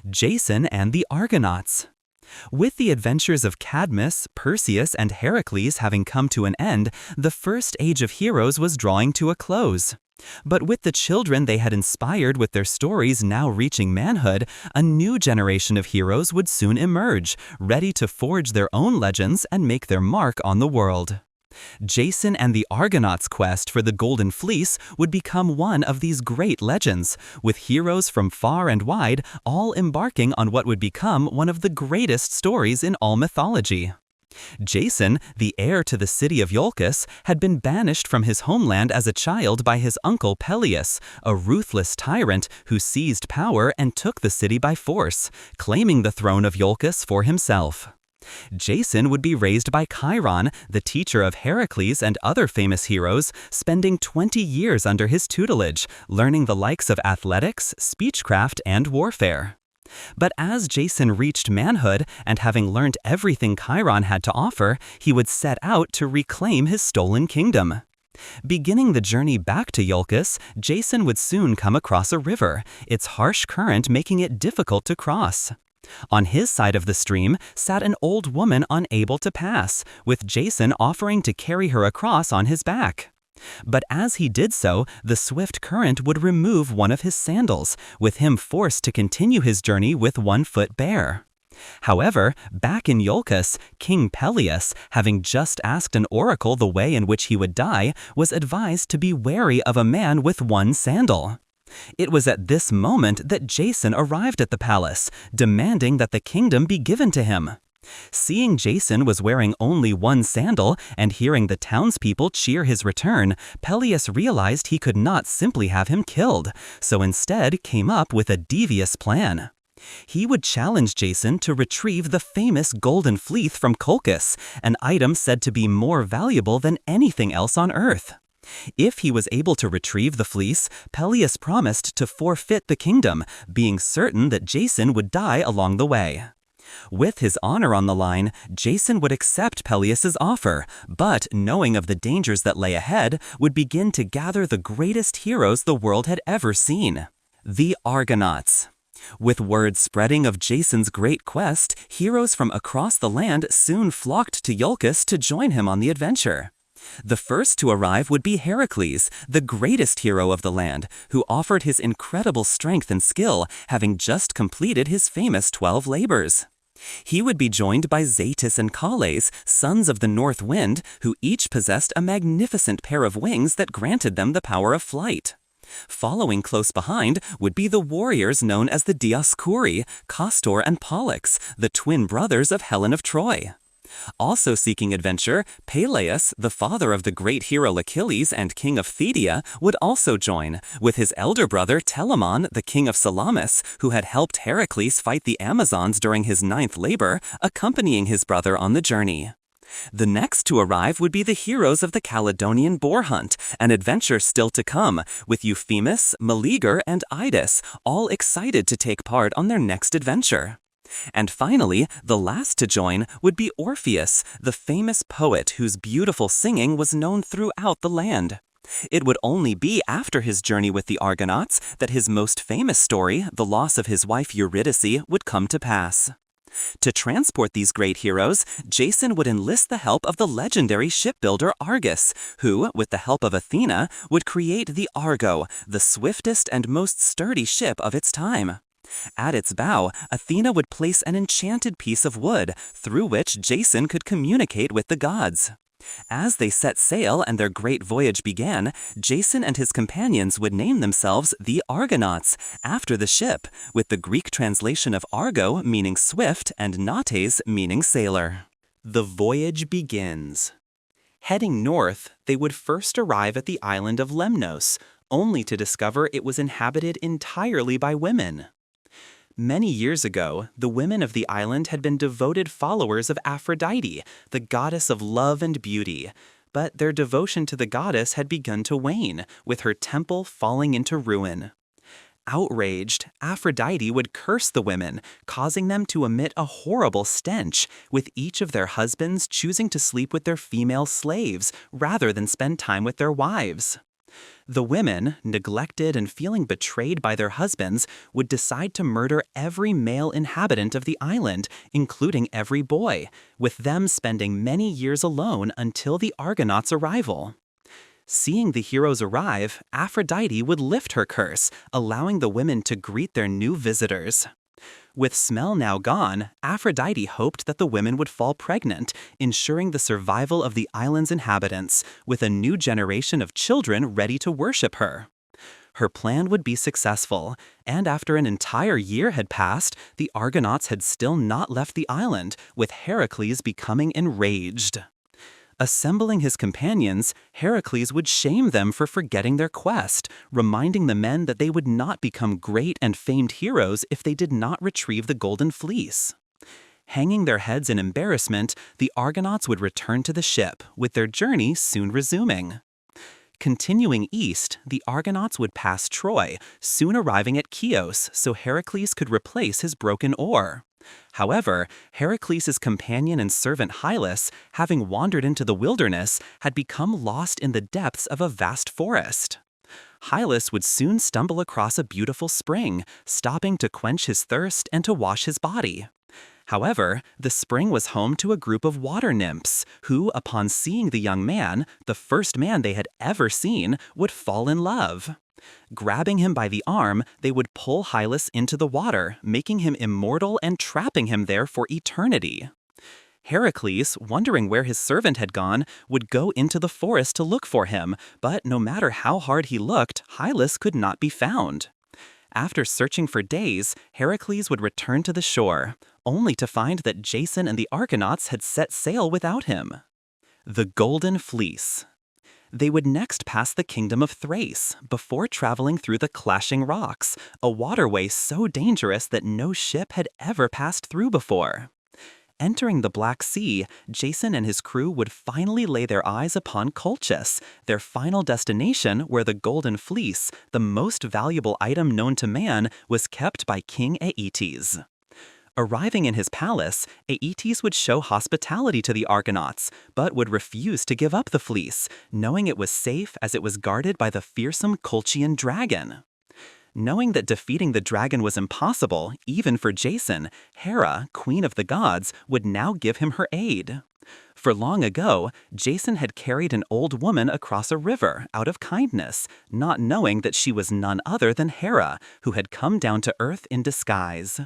Jason and the Argonauts. With the adventures of Cadmus, Perseus, and Heracles having come to an end, the first age of heroes was drawing to a close. But with the children they had inspired with their stories now reaching manhood, a new generation of heroes would soon emerge, ready to forge their own legends and make their mark on the world. Jason and the Argonauts' quest for the Golden Fleece would become one of these great legends, with heroes from far and wide all embarking on what would become one of the greatest stories in all mythology. Jason, the heir to the city of Iolcus, had been banished from his homeland as a child by his uncle Peleus, a ruthless tyrant who seized power and took the city by force, claiming the throne of Iolcus for himself. Jason would be raised by Chiron, the teacher of Heracles and other famous heroes, spending 20 years under his tutelage, learning the likes of athletics, speechcraft, and warfare. But as Jason reached manhood, and having learned everything Chiron had to offer, he would set out to reclaim his stolen kingdom. Beginning the journey back to Iolcus, Jason would soon come across a river, its harsh current making it difficult to cross. On his side of the stream sat an old woman unable to pass, with Jason offering to carry her across on his back. But as he did so, the swift current would remove one of his sandals, with him forced to continue his journey with one foot bare. However, back in Iolcus, King Peleus, having just asked an oracle the way in which he would die, was advised to be wary of a man with one sandal. It was at this moment that Jason arrived at the palace, demanding that the kingdom be given to him. Seeing Jason was wearing only one sandal and hearing the townspeople cheer his return, Peleus realized he could not simply have him killed, so instead came up with a devious plan. He would challenge Jason to retrieve the famous Golden Fleece from Colchis, an item said to be more valuable than anything else on Earth. If he was able to retrieve the fleece, Peleus promised to forfeit the kingdom, being certain that Jason would die along the way. With his honor on the line, Jason would accept Peleus's offer, but knowing of the dangers that lay ahead, would begin to gather the greatest heroes the world had ever seen: the Argonauts. With word spreading of Jason's great quest, heroes from across the land soon flocked to Iolcus to join him on the adventure. The first to arrive would be Heracles, the greatest hero of the land, who offered his incredible strength and skill, having just completed his famous 12 labors. He would be joined by Zetus and Calais, sons of the North Wind, who each possessed a magnificent pair of wings that granted them the power of flight. Following close behind would be the warriors known as the Dioscuri, Castor and Pollux, the twin brothers of Helen of Troy. Also seeking adventure, Peleus, the father of the great hero Achilles and king of Thedia, would also join, with his elder brother Telamon, the king of Salamis, who had helped Heracles fight the Amazons during his 9th labor, accompanying his brother on the journey. The next to arrive would be the heroes of the Caledonian boar hunt, an adventure still to come, with Euphemus, Meleager, and Idas, all excited to take part on their next adventure. And finally, the last to join would be Orpheus, the famous poet whose beautiful singing was known throughout the land. It would only be after his journey with the Argonauts that his most famous story, the loss of his wife Eurydice, would come to pass. To transport these great heroes, Jason would enlist the help of the legendary shipbuilder Argus, who, with the help of Athena, would create the Argo, the swiftest and most sturdy ship of its time. At its bow, Athena would place an enchanted piece of wood, through which Jason could communicate with the gods. As they set sail and their great voyage began, Jason and his companions would name themselves the Argonauts, after the ship, with the Greek translation of Argo meaning swift and nautes meaning sailor. The voyage begins. Heading north, they would first arrive at the island of Lemnos, only to discover it was inhabited entirely by women. Many years ago, the women of the island had been devoted followers of Aphrodite, the goddess of love and beauty, but their devotion to the goddess had begun to wane, with her temple falling into ruin. Outraged, Aphrodite would curse the women, causing them to emit a horrible stench, with each of their husbands choosing to sleep with their female slaves rather than spend time with their wives. The women, neglected and feeling betrayed by their husbands, would decide to murder every male inhabitant of the island, including every boy, with them spending many years alone until the Argonauts' arrival. Seeing the heroes arrive, Aphrodite would lift her curse, allowing the women to greet their new visitors. With smell now gone, Aphrodite hoped that the women would fall pregnant, ensuring the survival of the island's inhabitants, with a new generation of children ready to worship her. Her plan would be successful, and after an entire year had passed, the Argonauts had still not left the island, with Heracles becoming enraged. Assembling his companions, Heracles would shame them for forgetting their quest, reminding the men that they would not become great and famed heroes if they did not retrieve the Golden Fleece. Hanging their heads in embarrassment, the Argonauts would return to the ship, with their journey soon resuming. Continuing east, the Argonauts would pass Troy, soon arriving at Chios so Heracles could replace his broken oar. However, Heracles' companion and servant Hylas, having wandered into the wilderness, had become lost in the depths of a vast forest. Hylas would soon stumble across a beautiful spring, stopping to quench his thirst and to wash his body. However, the spring was home to a group of water nymphs who, upon seeing the young man, the first man they had ever seen, would fall in love. Grabbing him by the arm, they would pull Hylas into the water, making him immortal and trapping him there for eternity. Heracles, wondering where his servant had gone, would go into the forest to look for him, but no matter how hard he looked, Hylas could not be found. After searching for days, Heracles would return to the shore, only to find that Jason and the Argonauts had set sail without him. The Golden Fleece. They would next pass the kingdom of Thrace, before traveling through the Clashing Rocks, a waterway so dangerous that no ship had ever passed through before. Entering the Black Sea, Jason and his crew would finally lay their eyes upon Colchis, their final destination where the Golden Fleece, the most valuable item known to man, was kept by King Aeetes. Arriving in his palace, Aeetes would show hospitality to the Argonauts, but would refuse to give up the fleece, knowing it was safe as it was guarded by the fearsome Colchian dragon. Knowing that defeating the dragon was impossible, even for Jason, Hera, queen of the gods, would now give him her aid. For long ago, Jason had carried an old woman across a river out of kindness, not knowing that she was none other than Hera, who had come down to earth in disguise.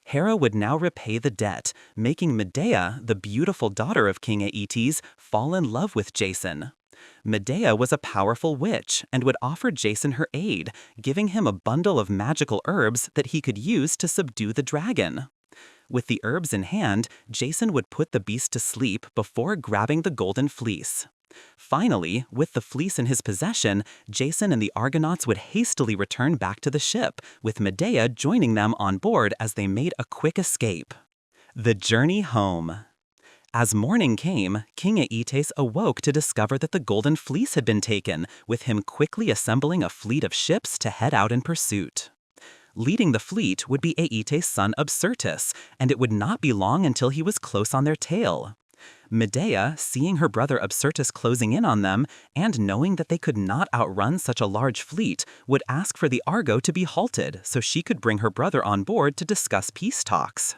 Hera would now repay the debt, making Medea, the beautiful daughter of King Aeetes, fall in love with Jason. Medea was a powerful witch and would offer Jason her aid, giving him a bundle of magical herbs that he could use to subdue the dragon. With the herbs in hand, Jason would put the beast to sleep before grabbing the Golden Fleece. Finally, with the fleece in his possession, Jason and the Argonauts would hastily return back to the ship, with Medea joining them on board as they made a quick escape. The journey home. As morning came, King Aeetes awoke to discover that the Golden Fleece had been taken, with him quickly assembling a fleet of ships to head out in pursuit. Leading the fleet would be Aeetes' son Absyrtus, and it would not be long until he was close on their tail. Medea, seeing her brother Absyrtus closing in on them, and knowing that they could not outrun such a large fleet, would ask for the Argo to be halted so she could bring her brother on board to discuss peace talks.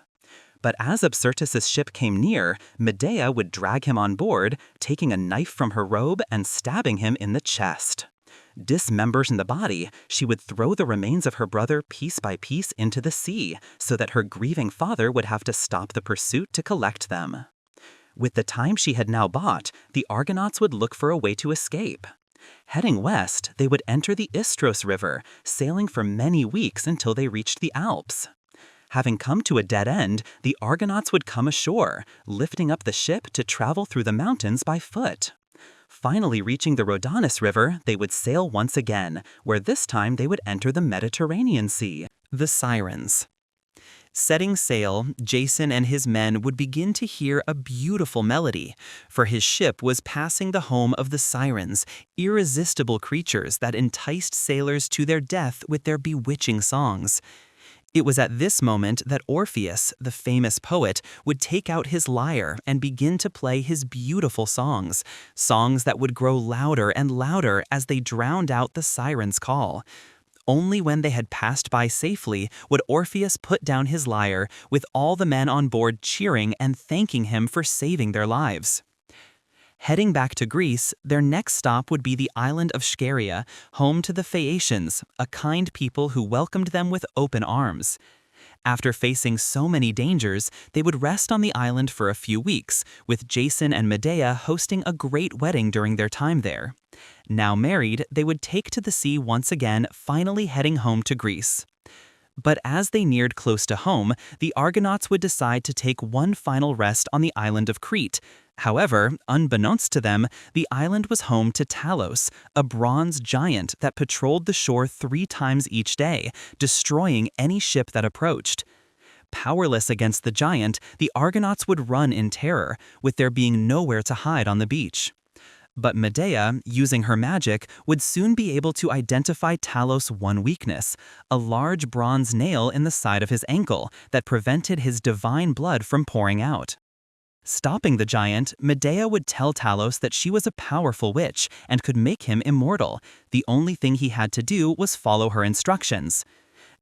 But as Absyrtus' ship came near, Medea would drag him on board, taking a knife from her robe and stabbing him in the chest. Dismembering the body, she would throw the remains of her brother piece by piece into the sea, so that her grieving father would have to stop the pursuit to collect them. With the time she had now bought, the Argonauts would look for a way to escape. Heading west, they would enter the Istros River, sailing for many weeks until they reached the Alps. Having come to a dead end, the Argonauts would come ashore, lifting up the ship to travel through the mountains by foot. Finally reaching the Rhodanus River, they would sail once again, where this time they would enter the Mediterranean Sea. The Sirens. Setting sail, Jason and his men would begin to hear a beautiful melody, for his ship was passing the home of the Sirens, irresistible creatures that enticed sailors to their death with their bewitching songs. It was at this moment that Orpheus, the famous poet, would take out his lyre and begin to play his beautiful songs, songs that would grow louder and louder as they drowned out the siren's call. Only when they had passed by safely would Orpheus put down his lyre, with all the men on board cheering and thanking him for saving their lives. Heading back to Greece, their next stop would be the island of Scheria, home to the Phaeacians, a kind people who welcomed them with open arms. After facing so many dangers, they would rest on the island for a few weeks, with Jason and Medea hosting a great wedding during their time there. Now married, they would take to the sea once again, finally heading home to Greece. But as they neared close to home, the Argonauts would decide to take one final rest on the island of Crete. However, unbeknownst to them, the island was home to Talos, a bronze giant that patrolled the shore 3 times each day, destroying any ship that approached. Powerless against the giant, the Argonauts would run in terror, with there being nowhere to hide on the beach. But Medea, using her magic, would soon be able to identify Talos' one weakness, a large bronze nail in the side of his ankle that prevented his divine blood from pouring out. Stopping the giant, Medea would tell Talos that she was a powerful witch and could make him immortal. The only thing he had to do was follow her instructions.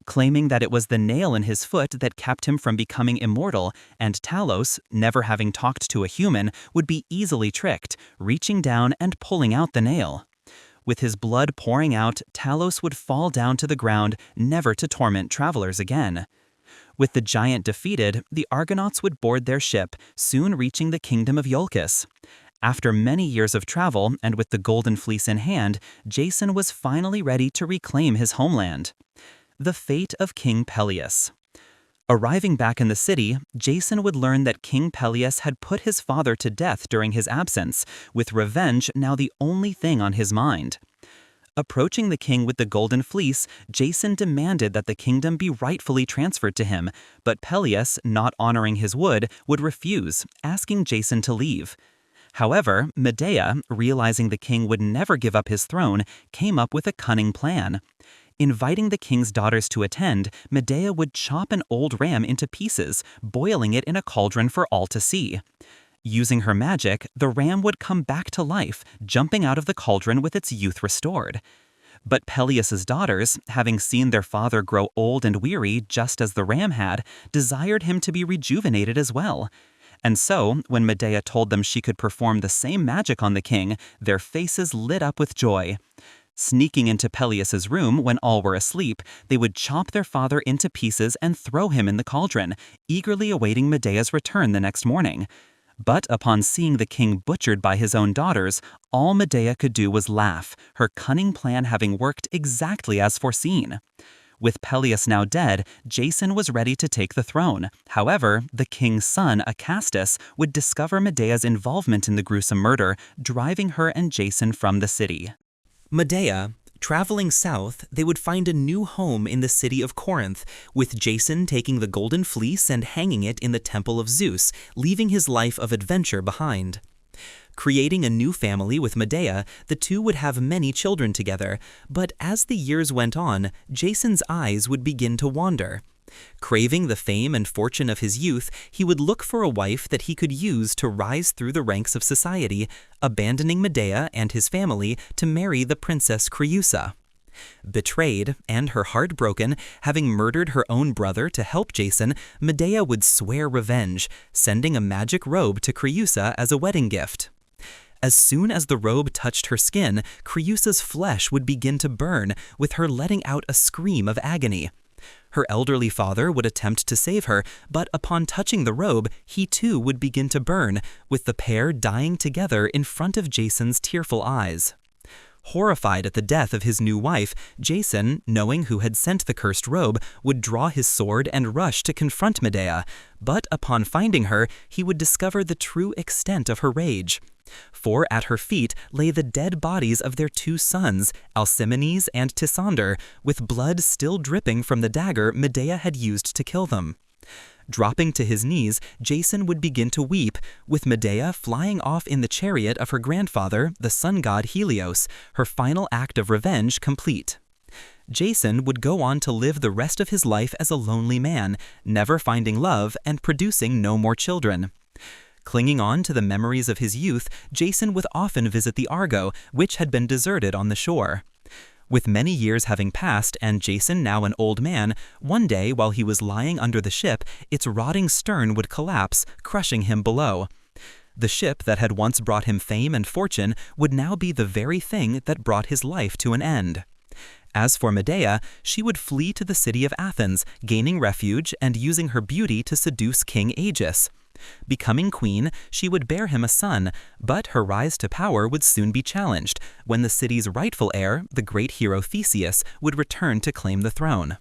Claiming that it was the nail in his foot that kept him from becoming immortal, and Talos, never having talked to a human, would be easily tricked, reaching down and pulling out the nail. With his blood pouring out, Talos would fall down to the ground, never to torment travelers again. With the giant defeated, the Argonauts would board their ship, soon reaching the kingdom of Colchis. After many years of travel, and with the Golden Fleece in hand, Jason was finally ready to reclaim his homeland. The fate of King Peleus. Arriving back in the city, Jason would learn that King Peleus had put his father to death during his absence, with revenge now the only thing on his mind. Approaching the king with the Golden Fleece, Jason demanded that the kingdom be rightfully transferred to him, but Peleus, not honoring his would refuse, asking Jason to leave. However, Medea, realizing the king would never give up his throne, came up with a cunning plan. Inviting the king's daughters to attend, Medea would chop an old ram into pieces, boiling it in a cauldron for all to see. Using her magic, the ram would come back to life, jumping out of the cauldron with its youth restored. But Peleus's daughters, having seen their father grow old and weary just as the ram had, desired him to be rejuvenated as well. And so, when Medea told them she could perform the same magic on the king, their faces lit up with joy. Sneaking into Peleus's room when all were asleep, they would chop their father into pieces and throw him in the cauldron, eagerly awaiting Medea's return the next morning. But upon seeing the king butchered by his own daughters, all Medea could do was laugh, her cunning plan having worked exactly as foreseen. With Peleus now dead, Jason was ready to take the throne. However, the king's son, Acastus, would discover Medea's involvement in the gruesome murder, driving her and Jason from the city. Medea. Traveling south, they would find a new home in the city of Corinth, with Jason taking the Golden Fleece and hanging it in the temple of Zeus, leaving his life of adventure behind. Creating a new family with Medea, the two would have many children together, but as the years went on, Jason's eyes would begin to wander. Craving the fame and fortune of his youth, he would look for a wife that he could use to rise through the ranks of society, abandoning Medea and his family to marry the princess Creusa. Betrayed, and her heart broken, having murdered her own brother to help Jason, Medea would swear revenge, sending a magic robe to Creusa as a wedding gift. As soon as the robe touched her skin, Creusa's flesh would begin to burn, with her letting out a scream of agony. Her elderly father would attempt to save her, but upon touching the robe, he too would begin to burn, with the pair dying together in front of Jason's tearful eyes. Horrified at the death of his new wife, Jason, knowing who had sent the cursed robe, would draw his sword and rush to confront Medea, but upon finding her, he would discover the true extent of her rage. For at her feet lay the dead bodies of their 2 sons, Alcimenes and Tysander, with blood still dripping from the dagger Medea had used to kill them. Dropping to his knees, Jason would begin to weep, with Medea flying off in the chariot of her grandfather, the sun god Helios, her final act of revenge complete. Jason would go on to live the rest of his life as a lonely man, never finding love and producing no more children. Clinging on to the memories of his youth, Jason would often visit the Argo, which had been deserted on the shore. With many years having passed and Jason now an old man, one day while he was lying under the ship, its rotting stern would collapse, crushing him below. The ship that had once brought him fame and fortune would now be the very thing that brought his life to an end. As for Medea, she would flee to the city of Athens, gaining refuge and using her beauty to seduce King Agis. Becoming queen, she would bear him a son, but her rise to power would soon be challenged when the city's rightful heir, the great hero Theseus, would return to claim the throne.